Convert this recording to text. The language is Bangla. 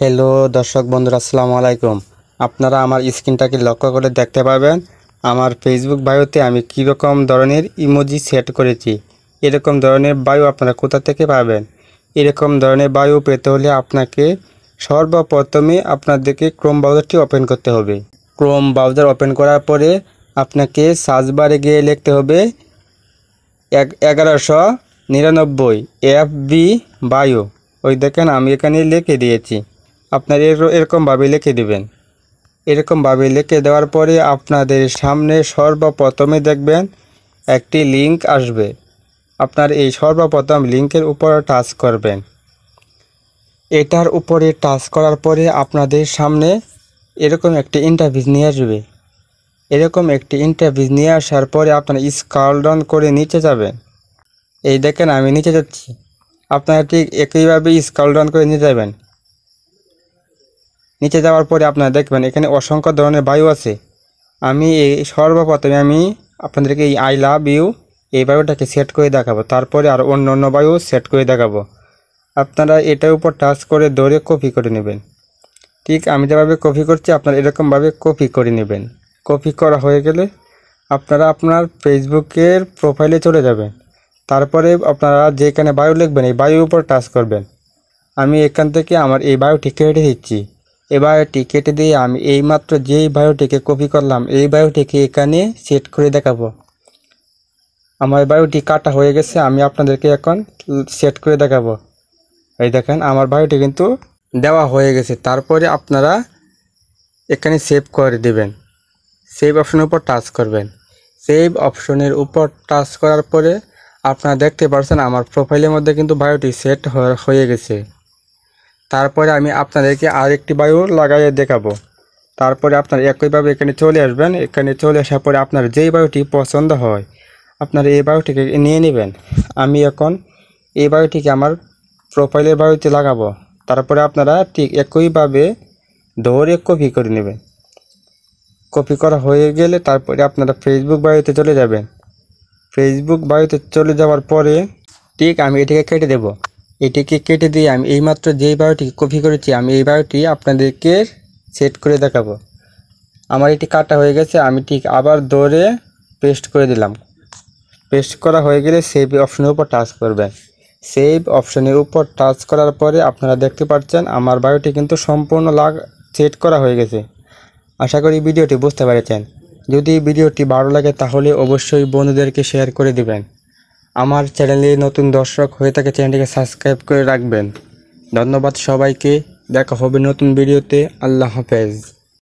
হ্যালো দর্শক বন্ধুরা, আসসালামু আলাইকুম। আপনারা আমার স্ক্রিনটাকে লক্ষ্য করে দেখতে পাবেন আমার ফেসবুক বায়োতে আমি কীরকম ধরনের ইমোজি সেট করেছি। এরকম ধরনের বায়ো আপনারা কোথা থেকে পাবেন? এরকম ধরনের বায়ো পেতে হলে আপনাকে সর্বপ্রথমে আপনাদেরকে ক্রোম ব্রাউজারটি ওপেন করতে হবে। ক্রোম ব্রাউজার ওপেন করার পরে আপনাকে সার্চ বারে গিয়ে লিখতে হবে 1199 FB বায়ো। ওই দেখেন আমি এখানে লিখে দিয়েছি। আপনার এরকমভাবে লিখে দেবেন। এরকমভাবে লিখে দেওয়ার পরে আপনাদের সামনে সর্বপ্রথমে দেখবেন একটি লিঙ্ক আসবে। আপনার এই সর্বপ্রথম লিঙ্কের উপর টাচ করবেন। এটার উপরে টাচ করার পরে আপনাদের সামনে এরকম একটি ইন্টারফেস নিয়ে আসবে। এরকম একটি ইন্টারফেস নিয়ে আসার পরে আপনারা স্ক্রল ডাউন করে নিচে যাবেন। এই দেখেন আমি নিচে যাচ্ছি। আপনারা ঠিক একইভাবে স্ক্রল ডাউন করে নিচে যাবেন। নিচে যাওয়ার পরে আপনারা দেখবেন এখানে অসংখ্য ধরনের বায়ু আছে। আমি সর্বপ্রথমে আমি আপনাদেরকে এই আই লাভ ইউ এই বায়ুটাকে সেট করে দেখাবো, তারপরে আর অন্য অন্য বায়ু সেট করে দেখাবো। আপনারা এটার উপর টাচ করে ধরে কপি করে নেবেন। ঠিক আমি যেভাবে কপি করছি আপনারা এরকমভাবে কপি করে নেবেন। কপি করা হয়ে গেলে আপনারা আপনার ফেসবুকের প্রোফাইলে চলে যাবেন। তারপরে আপনারা যেখানে বায়ু লিখবেন এই বায়ুর উপর টাচ করবেন। আমি এখান থেকে আমার এই বায়ুটি কেটে দিচ্ছি। এই বায়োটি কেটে দিয়ে আমি এইমাত্র যেই বায়োটিকে কপি করলাম এই বায়োটিকে এখানে সেট করে দেখাবো। আমার বায়োটি কাটা হয়ে গেছে, আমি আপনাদেরকে এখন সেট করে দেখাবো। এই দেখেন আমার বায়োটি কিন্তু দেওয়া হয়ে গেছে। তারপরে আপনারা এখানে সেভ করে দেবেন। সেভ অপশনের উপর টাচ করবেন। সেভ অপশনের উপর টাচ করার পরে আপনারা দেখতে পাচ্ছেন আমার প্রোফাইলের মধ্যে কিন্তু বায়োটি সেট হয়ে গেছে। তারপরে আমি আপনাদেরকে আরেকটি বায়ু লাগাইয়ে দেখাবো। তারপরে আপনারা একইভাবে এখানে চলে আসবেন। এখানে চলে আসার পরে আপনার যেই বায়ুটি পছন্দ হয় আপনারা এই বায়ুটিকে নিয়ে নেবেন। আমি এখন এই বায়ুটিকে আমার প্রোফাইলের বায়ুতে লাগাবো। তারপরে আপনারা ঠিক একইভাবে ধরে কপি করে নেবেন। কপি করা হয়ে গেলে তারপরে আপনারা ফেসবুক বায়ুতে চলে যাবেন। ফেসবুক বায়ুতে চলে যাওয়ার পরে ঠিক আমি এটিকে কেটে দেব। এটিকে কেটে দিয়ে আমি এইমাত্র যেই বায়োটি কপি করেছি আমি এই বায়োটি আপনাদেরকে সেট করে দেখাবো। আমার এটি কাটা হয়ে গেছে, আমি ঠিক আবার ধরে পেস্ট করে দিলাম। পেস্ট করা হয়ে গেলে সেভ অপশনের উপর টাচ করবেন। সেভ অপশনের উপর টাচ করার পরে আপনারা দেখতে পাচ্ছেন আমার বায়োটি কিন্তু সম্পূর্ণ সেট করা হয়ে গেছে। আশা করি ভিডিওটি বুঝতে পেরেছেন। যদি ভিডিওটি ভালো লাগে তাহলে অবশ্যই বন্ধুদেরকে শেয়ার করে দিবেন। আমার চ্যানেলে নতুন দর্শক হয়ে থাকে চ্যানেলটিকে সাবস্ক্রাইব করে রাখবেন। ধন্যবাদ সবাইকে। দেখা হবে নতুন ভিডিওতে। আল্লাহ হাফেজ।